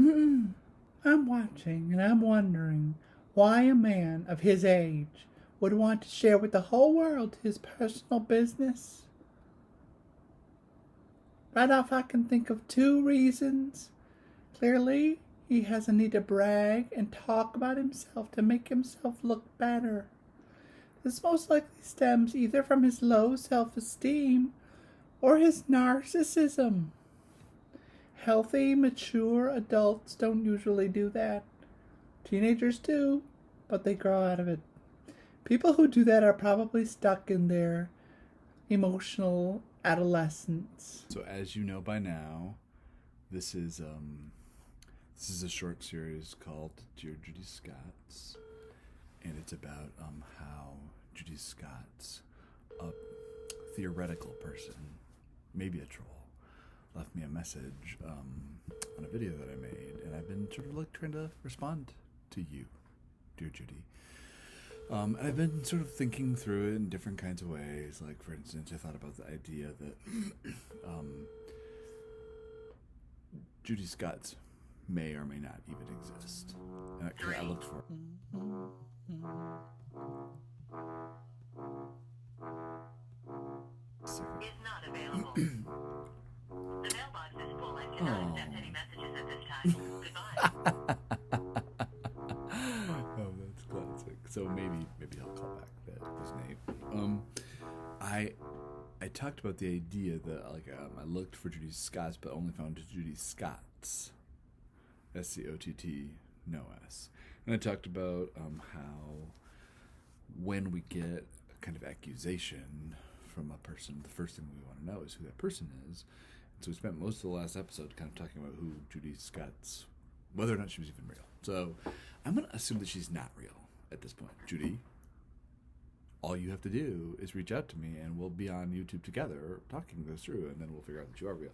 I'm watching and I'm wondering why a man of his age would want to share with the whole world his personal business. Right off, I can think of two reasons. Clearly, he has a need to brag and talk about himself to make himself look better. This most likely stems either from his low self-esteem or his narcissism. Healthy, mature adults don't usually do that. Teenagers do, but they grow out of it. People who do that are probably stuck in their emotional adolescence. So as you know by now, this is a short series called Dear Judy Scotts, and it's about how Judy Scotts, a theoretical person, maybe a troll, left me a message on a video that I made, and I've been sort of like trying to respond to you, dear Judy. And I've been sort of thinking through it in different kinds of ways. Like, for instance, I thought about the idea that Judy Scotts may or may not even exist. And I looked for Is not available. The mailbox is full and cannot accept any messages at this time. Goodbye. Oh, that's classic. So maybe I'll call back his name. I talked about the idea that I looked for Judy Scotts, but only found Judy Scotts, SCOTT, no S. And I talked about how when we get a kind of accusation from a person, the first thing we want to know is who that person is. And so we spent most of the last episode kind of talking about who Judy Scotts, whether or not she was even real. So I'm going to assume that she's not real at this point. Judy, all you have to do is reach out to me and we'll be on YouTube together talking this through, and then we'll figure out that you are real.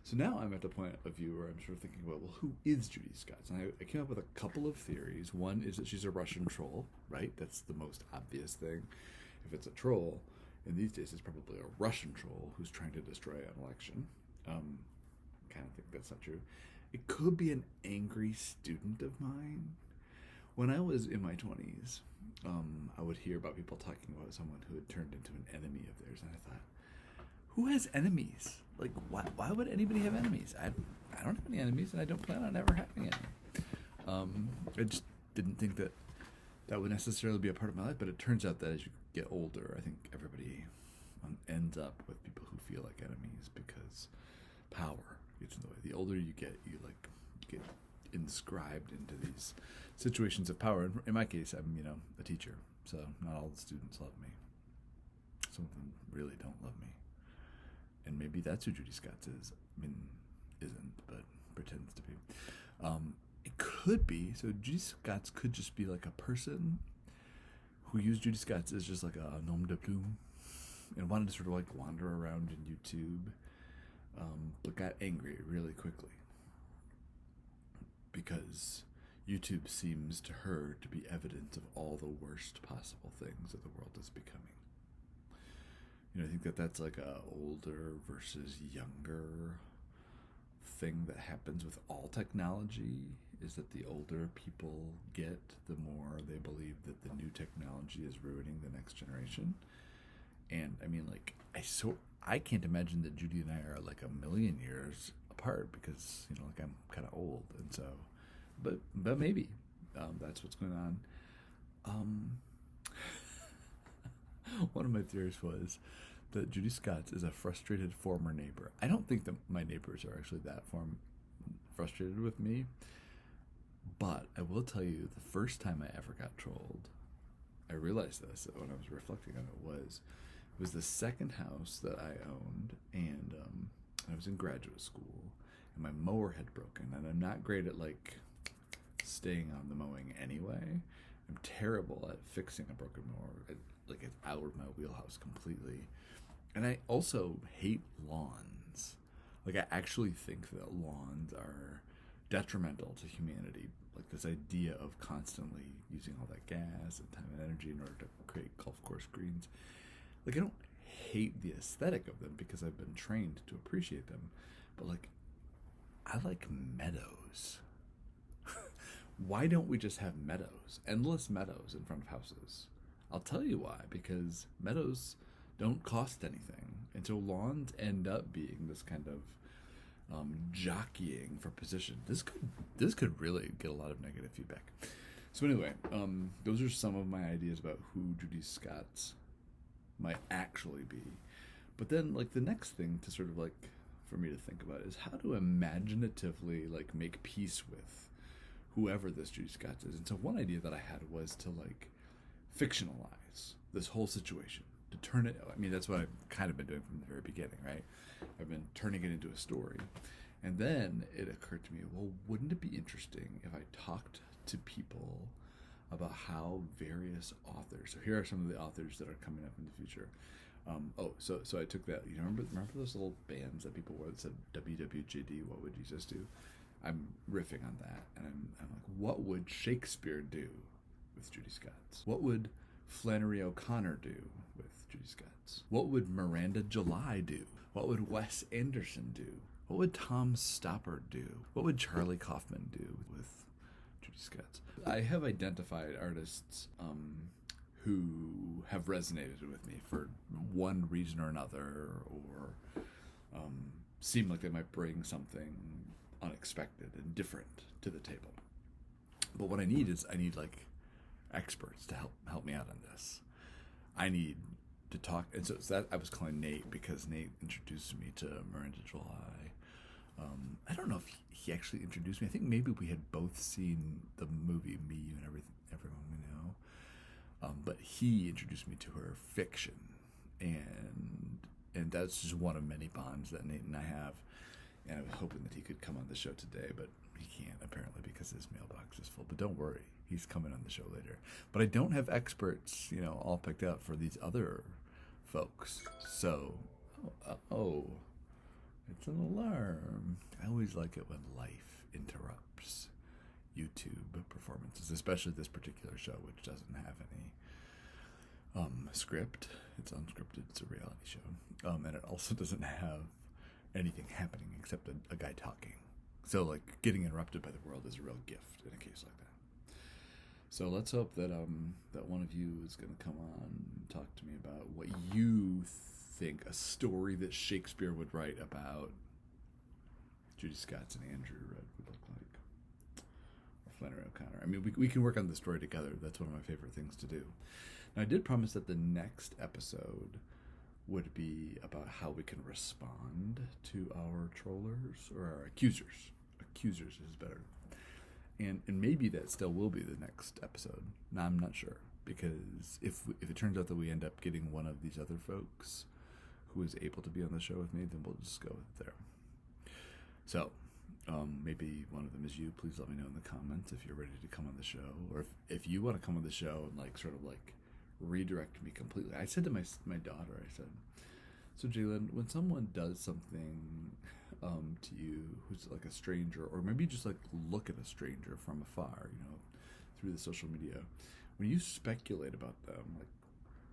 So now I'm at the point of view where I'm sort of thinking about, well, who is Judy Scotts? And I came up with a couple of theories. One is that she's a Russian troll, right? That's the most obvious thing. If it's a troll, in these days it's probably a Russian troll who's trying to destroy an election. Kind of think that's not true. It could be an angry student of mine. When I was in my 20s, I would hear about people talking about someone who had turned into an enemy of theirs, and I thought, who has enemies? Like, why would anybody have enemies? I don't have any enemies, and I don't plan on ever having any. I just didn't think that would necessarily be a part of my life, but it turns out that as you get older, I think everybody ends up with people who feel like enemies because power gets in the way. The older you get get inscribed into these situations of power. In my case, I'm a teacher, so not all the students love me. Some of them really don't love me, and maybe that's who Judy Scotts is. I mean, isn't, but pretends to be. It could be. So Judy Scotts could just be like a person who used Judy Scotts as just like a nom de plume and wanted to sort of like wander around in YouTube, but got angry really quickly because YouTube seems to her to be evidence of all the worst possible things that the world is becoming. I think that's like a older versus younger thing that happens with all technology, is that the older people get, the more they believe that the new technology is ruining the next generation. And I mean, like, I can't imagine that Judy and I are like a million years apart because I'm kind of old, and so, but maybe that's what's going on. One of my theories was that Judy Scotts is a frustrated former neighbor. I don't think that my neighbors are actually that frustrated with me, but I will tell you, the first time I ever got trolled, I realized this when I was reflecting on it, was the second house that I owned, and I was in graduate school, and my mower had broken, and I'm not great at like staying on the mowing anyway. I'm terrible at fixing a broken mower. It's out of my wheelhouse completely. And I also hate lawns. Like, I actually think that lawns are detrimental to humanity. Like, this idea of constantly using all that gas and time and energy in order to create golf course greens. Like, I don't hate the aesthetic of them because I've been trained to appreciate them. But, like, I like meadows. why don't we just have meadows, endless meadows in front of houses? I'll tell you why, because meadows don't cost anything, and so lawns end up being this kind of jockeying for position. This could really get a lot of negative feedback. So anyway, those are some of my ideas about who Judy Scotts might actually be. But then, like, the next thing to sort of, like, for me to think about is how to imaginatively, like, make peace with whoever this Judy Scotts is. And so one idea that I had was to, like, fictionalize this whole situation, to turn it, I mean, that's what I've kind of been doing from the very beginning, right? I've been turning it into a story. And then it occurred to me, well, wouldn't it be interesting if I talked to people about how various authors, so here are some of the authors that are coming up in the future. So I took that, you know, remember those little bands that people wore that said WWJD, what would Jesus do? I'm riffing on that, and I'm like, what would Shakespeare do with Judy Scotts? What would Flannery O'Connor do with Judy Scotts? What would Miranda July do? What would Wes Anderson do? What would Tom Stoppard do? What would Charlie Kaufman do with Judy Scotts? I have identified artists who have resonated with me for one reason or another, or seem like they might bring something unexpected and different to the table. But what I need like experts to help me out on this. I need to talk, and so that I was calling Nate because Nate introduced me to Miranda July. I don't know if he actually introduced me. I think maybe we had both seen the movie Me, You, and Everyone We Know. But he introduced me to her fiction, and that's just one of many bonds that Nate and I have. And I was hoping that he could come on the show today, but he can't apparently because his mailbox is full. But don't worry, he's coming on the show later. But I don't have experts, you know, all picked out for these other folks. So, it's an alarm. I always like it when life interrupts YouTube performances, especially this particular show, which doesn't have any script. It's unscripted. It's a reality show. And it also doesn't have anything happening except a guy talking. So, like, getting interrupted by the world is a real gift in a case like that. So let's hope that that one of you is going to come on and talk to me about what you think a story that Shakespeare would write about Judy Scotts and Andrew Rudd would look like, or Flannery O'Connor. I mean, we can work on the story together. That's one of my favorite things to do. Now, I did promise that the next episode would be about how we can respond to our trollers or our accusers. Accusers is better. And maybe that still will be the next episode. Now, I'm not sure, because if it turns out that we end up getting one of these other folks who is able to be on the show with me, then we'll just go with it there. So, maybe one of them is you. Please let me know in the comments if you're ready to come on the show, or if you want to come on the show and, like, sort of like redirect me completely. I said to my daughter, I said, so Jalen, when someone does something to you who's like a stranger, or maybe just like look at a stranger from afar, you know, through the social media, when you speculate about them, like,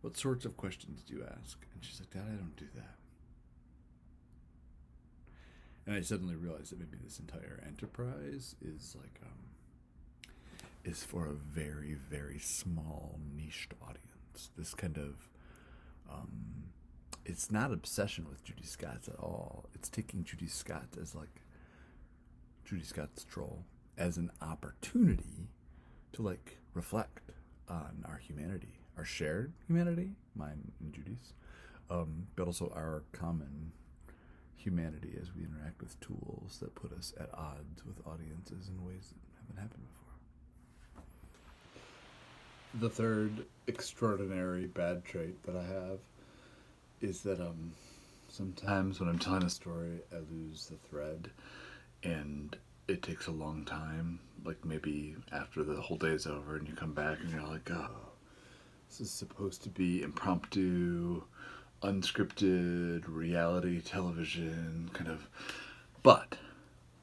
what sorts of questions do you ask? And she's like, Dad, I don't do that. And I suddenly realized that maybe this entire enterprise is like is for a very, very small niched audience. This kind of it's not obsession with Judy Scotts at all. It's taking Judy Scotts as like Judy Scotts troll as an opportunity to like reflect on our humanity, our shared humanity, mine and Judy's, but also our common humanity as we interact with tools that put us at odds with audiences in ways that haven't happened before. The third extraordinary bad trait that I have is that sometimes when I'm telling a story, I lose the thread, and it takes a long time, like maybe after the whole day is over and you come back and you're like, oh, this is supposed to be impromptu, unscripted, reality television, kind of. But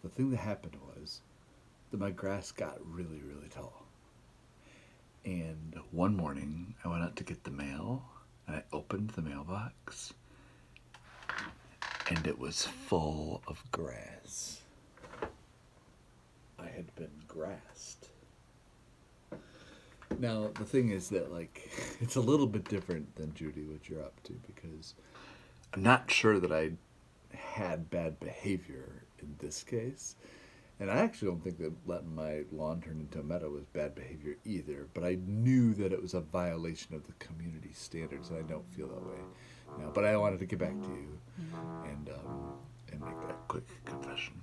the thing that happened was that my grass got really, really tall. And one morning I went out to get the mail, and I opened the mailbox, and it was full of grass. I had been grassed. Now, the thing is that, like, it's a little bit different than Judy, what you're up to, because I'm not sure that I had bad behavior in this case. And I actually don't think that letting my lawn turn into a meadow was bad behavior either, but I knew that it was a violation of the community standards, and I don't feel that way now. But I wanted to get back to you and make that quick confession.